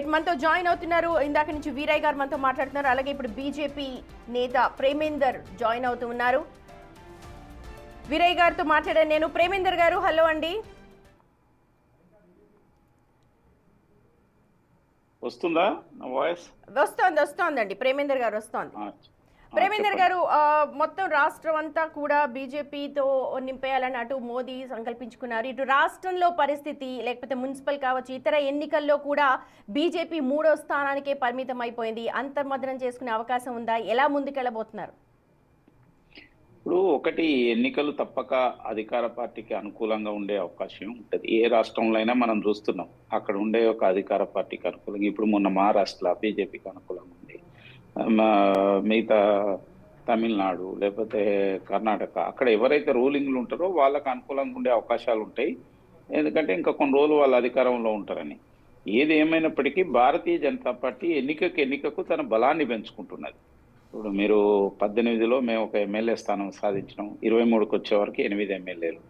Right, మనతో join అవుతున్నారు ఇందాక నుంచి వీరయ్య గారు మనతో మాట్లాడుతున్నారు. అలాగే ఇప్పుడు బీజేపీ నేత ప్రేమేందర్ జాయిన్ అవుతూ ఉన్నారు. వీరయ్య గారితో మాట్లాడాను నేను. ప్రేమేందర్ గారు, హలో అండి. వస్తుందా నా వాయిస్? వస్తోందండి. ప్రేమేందర్ గారు వస్తోంది. ప్రేమేందర్ గారు, మొత్తం రాష్ట్రం అంతా కూడా బీజేపీతో నింపేయాలని అటు మోదీ సంకల్పించుకున్నారు. ఇటు రాష్ట్రంలో పరిస్థితి, లేకపోతే మున్సిపల్ కావచ్చు, ఇతర ఎన్నికల్లో కూడా బీజేపీ 3వ స్థానానికే పరిమితం అయిపోయింది. అంతర్మదనం చేసుకునే అవకాశం ఉందా? ఎలా ముందుకెళ్ళబోతున్నారు? ఇప్పుడు ఒకటి, ఎన్నికలు తప్పక అధికార పార్టీకి అనుకూలంగా ఉండే అవకాశం ఉంటుంది. ఏ రాష్ట్రంలో అయినా మనం చూస్తున్నాం, అక్కడ ఉండే ఒక అధికార పార్టీకి అనుకూలంగా. ఇప్పుడు మొన్న మహారాష్ట్ర బీజేపీకి అనుకూలంగా ఉంది, మిగతా తమిళనాడు లేకపోతే కర్ణాటక, అక్కడ ఎవరైతే రూలింగ్లు ఉంటారో వాళ్ళకు అనుకూలంగా ఉండే అవకాశాలు ఉంటాయి. ఎందుకంటే ఇంకా కొన్ని రోజులు వాళ్ళు అధికారంలో ఉంటారని. ఏది ఏమైనప్పటికీ భారతీయ జనతా పార్టీ ఎన్నికకు తన బలాన్ని పెంచుకుంటున్నది. ఇప్పుడు మీరు 18లో మేము ఒక ఎమ్మెల్యే స్థానం సాధించినాం, 23కి వచ్చే వరకు 8 ఎమ్మెల్యేలు,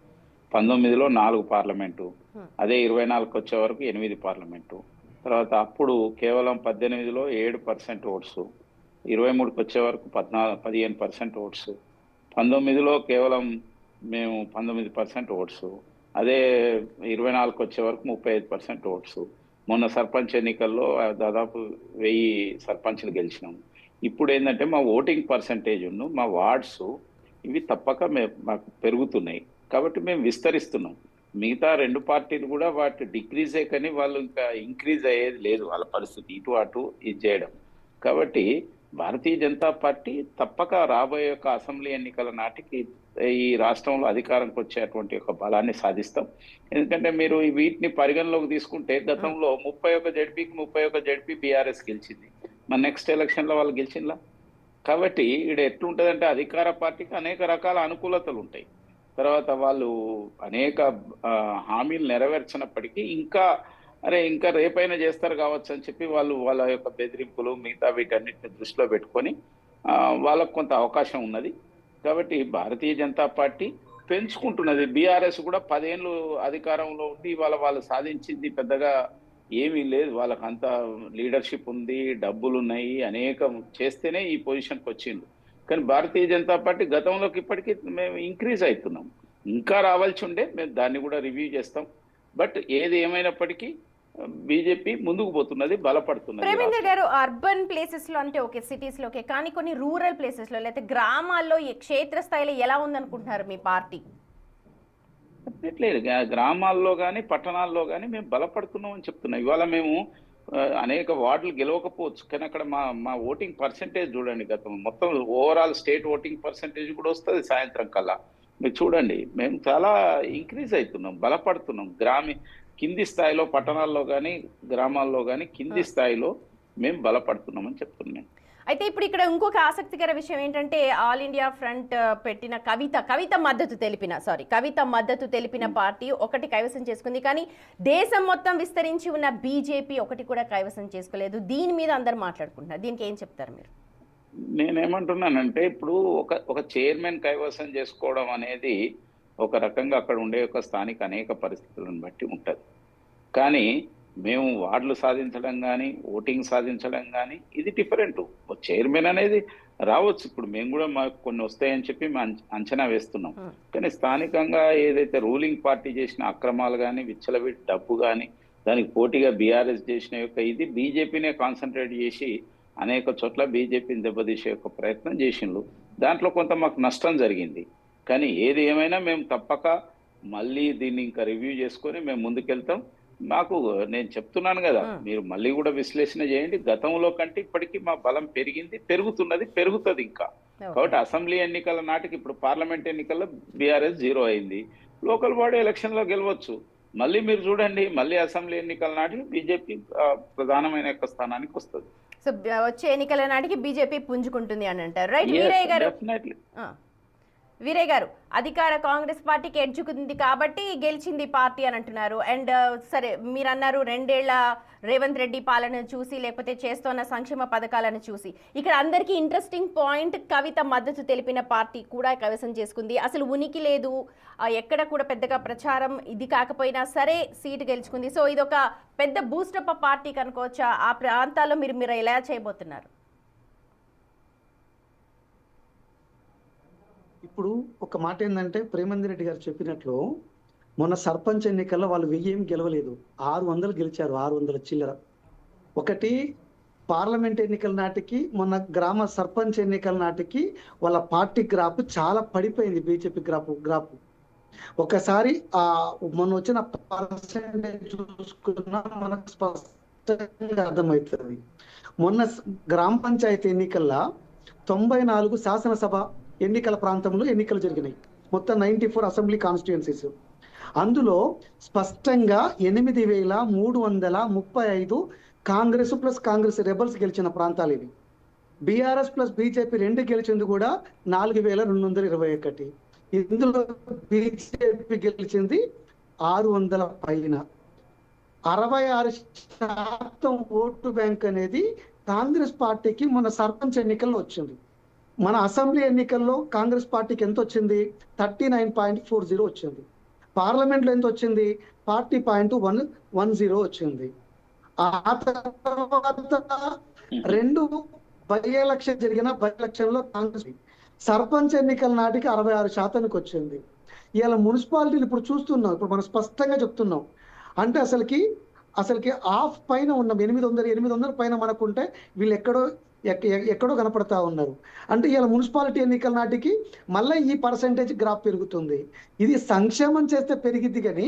19లో 4 పార్లమెంటు, అదే 24కి వచ్చే వరకు 8 పార్లమెంటు. తర్వాత అప్పుడు కేవలం 18లో 7% ఓట్స్, 23కి వచ్చే వరకు 15% ఓట్స్, 19లో కేవలం మేము 19% ఓట్స్, అదే 24కి వచ్చే వరకు 35% ఓట్స్. మొన్న సర్పంచ్ ఎన్నికల్లో దాదాపు 1000 సర్పంచ్లు గెలిచినాము. ఇప్పుడు ఏంటంటే మా ఓటింగ్ పర్సంటేజ్ మా వార్డ్స్ ఇవి తప్పక మాకు పెరుగుతున్నాయి. కాబట్టి మేము విస్తరిస్తున్నాం. మిగతా 2 పార్టీలు కూడా వాటి డిక్రీజే, కానీ వాళ్ళు ఇంకా ఇంక్రీజ్ అయ్యేది లేదు వాళ్ళ పరిస్థితి, ఇటు అటు ఇది చేయడం. కాబట్టి భారతీయ జనతా పార్టీ తప్పక రాబోయే ఒక అసెంబ్లీ ఎన్నికల నాటికి ఈ రాష్ట్రంలో అధికారంకి వచ్చేటువంటి ఒక బలాన్ని సాధిస్తాం. ఎందుకంటే మీరు వీటిని పరిగణలోకి తీసుకుంటే గతంలో 31 జడ్పీకి 31 జడ్పీ బీఆర్ఎస్ గెలిచింది. మన నెక్స్ట్ ఎలక్షన్లో వాళ్ళు గెలిచిందా? కాబట్టి ఇక్కడ ఎట్లుంటుందంటే అధికార పార్టీకి అనేక రకాల అనుకూలతలు ఉంటాయి. తర్వాత వాళ్ళు అనేక హామీలు నెరవేర్చినప్పటికీ ఇంకా రేపైనా చేస్తారు కావచ్చు అని చెప్పి వాళ్ళు వాళ్ళ యొక్క బెదిరింపులు మిగతా వీటన్నిటిని దృష్టిలో పెట్టుకొని వాళ్ళకు కొంత అవకాశం ఉన్నది. కాబట్టి భారతీయ జనతా పార్టీ పెంచుకుంటున్నది. బీఆర్ఎస్ కూడా 10 ఏళ్ళు అధికారంలో ఉండి వాళ్ళు సాధించింది పెద్దగా ఏమీ లేదు. వాళ్ళకి అంత లీడర్షిప్ ఉంది, డబ్బులు ఉన్నాయి, అనేకం చేస్తేనే ఈ పొజిషన్కి వచ్చింది. కానీ భారతీయ జనతా పార్టీ గతంలోకి ఇప్పటికీ మేము ఇంక్రీజ్ అవుతున్నాం. ఇంకా రావాల్సి ఉండే, మేము దాన్ని కూడా రివ్యూ చేస్తాం. బట్ ఏది ఏమైనప్పటికీ బీజేపీ ముందుకు పోతున్నది, బలపడుతున్నది. ప్రేమేందర్ గారు, అర్బన్ ప్లేసెస్ లో అంటే ఓకే, సిటీస్ లో ఓకే, కానీ కొన్ని రూరల్ ప్లేసెస్ లో లేకపోతే గ్రామాల్లో క్షేత్రస్థాయిలో ఎలా ఉందనుకుంటున్నారు మీ పార్టీ? లేదు, గ్రామాల్లో కానీ పట్టణాల్లో కానీ మేము బలపడుతున్నాం అని చెప్తున్నాం. ఇవాళ మేము అనేక వార్డులు గెలవకపోవచ్చు, కానీ అక్కడ మా ఓటింగ్ పర్సెంటేజ్ చూడండి. గతం మొత్తం ఓవరాల్ స్టేట్ ఓటింగ్ పర్సెంటేజ్ కూడా వస్తుంది సాయంత్రం కల్లా. మీరు చూడండి, మేము చాలా ఇంక్రీజ్ అవుతున్నాం, బలపడుతున్నాం. కింది స్థాయిలో పట్టణాల్లో కానీ గ్రామాల్లో కానీ కింది స్థాయిలో మేము బలపడుతున్నామని చెప్తున్నాం. అయితే ఇప్పుడు ఇక్కడ ఇంకొక ఆసక్తికర విషయం ఏంటంటే, ఆల్ ఇండియా ఫ్రంట్ పెట్టిన కవిత మద్దతు తెలిపిన పార్టీ ఒకటి కైవసం చేసుకుంది, కానీ దేశం మొత్తం విస్తరించి ఉన్న బీజేపీ ఒకటి కూడా కైవసం చేసుకోలేదు. దీని మీద అందరు మాట్లాడుకుంటున్నారు. దీనికి ఏం చెప్తారు మీరు? నేనేమంటున్నానంటే, ఇప్పుడు ఒక చైర్మన్ కైవసం చేసుకోవడం అనేది ఒక రకంగా అక్కడ ఉండే ఒక స్థానిక అనేక పరిస్థితులను బట్టి ఉంటుంది. కానీ మేము వార్డులు సాధించడం కానీ ఓటింగ్ సాధించడం కానీ ఇది డిఫరెంట్. చైర్మన్ అనేది రావచ్చు, ఇప్పుడు మేము కూడా మాకు కొన్ని వస్తాయని చెప్పి మేము అంచనా వేస్తున్నాం. కానీ స్థానికంగా ఏదైతే రూలింగ్ పార్టీ చేసిన అక్రమాలు కానీ విచ్చలవిడి డబ్బు కానీ దానికి పోటీగా బీఆర్ఎస్ చేసిన యొక్క ఇది బీజేపీనే కాన్సన్ట్రేట్ చేసి అనేక చోట్ల బీజేపీని దెబ్బతీసే యొక్క ప్రయత్నం చేసిండ్రు. దాంట్లో కొంత మాకు నష్టం జరిగింది. కానీ ఏది ఏమైనా మేము తప్పక మళ్ళీ దీన్ని ఇంకా రివ్యూ చేసుకొని మేము ముందుకెళ్తాం. నేను చెప్తున్నాను కదా, మీరు మళ్ళీ కూడా విశ్లేషణ చేయండి. గతంలో కంటే ఇప్పటికీ మా బలం పెరుగుతుంది ఇంకా. కాబట్టి అసెంబ్లీ ఎన్నికల నాటికి ఇప్పుడు పార్లమెంట్ ఎన్నికల్లో బీఆర్ఎస్ 0 అయింది. లోకల్ బాడీ ఎలక్షన్లో గెలవచ్చు. మళ్ళీ మీరు చూడండి, మళ్ళీ అసెంబ్లీ ఎన్నికల నాటికి బీజేపీ ప్రధానమైన యొక్క స్థానానికి వస్తుంది. సో వచ్చే ఎన్నికల నాటికి బీజేపీ పుంజుకుంటుంది అని అంటారు, రైట్? వీరయ్య గారు, వీరయ్య గారు, అధికార కాంగ్రెస్ పార్టీకి ఎడ్జుకుంది కాబట్టి గెలిచింది పార్టీ అని అంటున్నారు. అండ్ సరే, మీరు అన్నారు 2 ఏళ్ల రేవంత్ రెడ్డి పాలన చూసి లేకపోతే చేస్తున్న సంక్షేమ పథకాలను చూసి. ఇక్కడ అందరికీ ఇంట్రెస్టింగ్ పాయింట్, కవిత మద్దతు తెలిపిన పార్టీ కూడా కైవసం చేసుకుంది. అసలు ఉనికి లేదు, ఎక్కడ కూడా పెద్దగా ప్రచారం ఇది కాకపోయినా సరే సీటు గెలుచుకుంది. సో ఇది ఒక పెద్ద బూస్టప్ పార్టీ కనుకోవచ్చా? ఆ ప్రాంతాల్లో మీరు ఎలా చేయబోతున్నారు? ఇప్పుడు ఒక మాట ఏంటంటే, ప్రేమేందర్ రెడ్డి గారు చెప్పినట్లు మొన్న సర్పంచ్ ఎన్నికల్లో వాళ్ళు 1000 ఏం గెలవలేదు, 600 గెలిచారు, 600 చిల్లర. ఒకటి పార్లమెంట్ ఎన్నికల నాటికి, మొన్న గ్రామ సర్పంచ్ ఎన్నికల నాటికి వాళ్ళ పార్టీ గ్రాఫ్ చాలా పడిపోయింది, బీజేపీ గ్రాఫ్. ఒకసారి మొన్న వచ్చిన పర్సెంటేజ్ చూసుకున్నా మనకు స్పష్టంగా అర్థమవుతుంది. మొన్న గ్రామ పంచాయతీ ఎన్నికల్లో 94 శాసనసభ ఎన్నికల ప్రాంతంలో ఎన్నికలు జరిగినాయి, మొత్తం 94 అసెంబ్లీ కాన్స్టిట్యుయెన్సీస్. అందులో స్పష్టంగా 8335 కాంగ్రెస్ ప్లస్ కాంగ్రెస్ రెబల్స్ గెలిచిన ప్రాంతాలు ఇవి. బీఆర్ఎస్ ప్లస్ బీజేపీ 2 గెలిచింది కూడా 4221. ఇందులో బీజేపీ గెలిచింది 600 పైన. 66% ఓటు బ్యాంక్ అనేది కాంగ్రెస్ పార్టీకి మన సర్పంచ్ ఎన్నికల్లో వచ్చింది. మన అసెంబ్లీ ఎన్నికల్లో కాంగ్రెస్ పార్టీకి ఎంత వచ్చింది? 39.40 వచ్చింది. పార్లమెంట్లో ఎంత వచ్చింది? 40.10 వచ్చింది. ఆ తర్వాత 2 బై ఎలక్షన్ జరిగిన బై ఎలక్షన్ లో కాంగ్రెస్ సర్పంచ్ ఎన్నికల నాటికి 66% వచ్చింది. ఇవాళ మున్సిపాలిటీలు ఇప్పుడు చూస్తున్నాం, ఇప్పుడు మనం స్పష్టంగా చెప్తున్నాం. అంటే అసలుకి ఆఫ్ పైన ఉన్నాం, 800 పైన మనకుంటే వీళ్ళు ఎక్కడో కనపడతా ఉన్నారు. అంటే ఇలా మున్సిపాలిటీ ఎన్నికల నాటికి మళ్ళీ ఈ పర్సంటేజ్ గ్రాఫ్ పెరుగుతుంది. ఇది సంక్షేమం చేస్తే పెరిగిద్ది, కానీ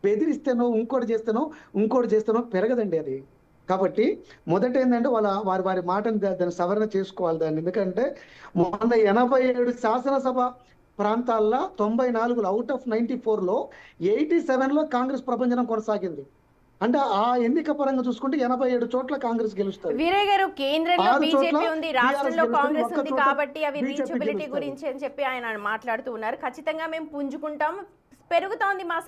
బెదిరిస్తేనో ఇంకోటి చేస్తేనో పెరగదండి అది. కాబట్టి మొదట ఏంటంటే వారి మాటని దాన్ని సవరణ చేసుకోవాలి దాన్ని. ఎందుకంటే మొన్న 87 శాసనసభ ప్రాంతాల్లో 94 అవుట్ ఆఫ్ 94లో 87లో కాంగ్రెస్ ప్రభంజనం కొనసాగింది. అంటే ఆ ఎన్నిక పరంగా చూసుకుంటే 87 చోట్ల కాంగ్రెస్ గెలుస్తారు. వీరయ్య గారు, కేంద్రంలో బీజేపీ ఉంది, రాష్ట్రంలో కాంగ్రెస్ ఉంది, కాబట్టి అవి రీచబిలిటీ గురించి అని చెప్పి ఆయన మాట్లాడుతూ ఉన్నారు. ఖచ్చితంగా మేము పుంజుకుంటాం, పెరుగుతోంది మా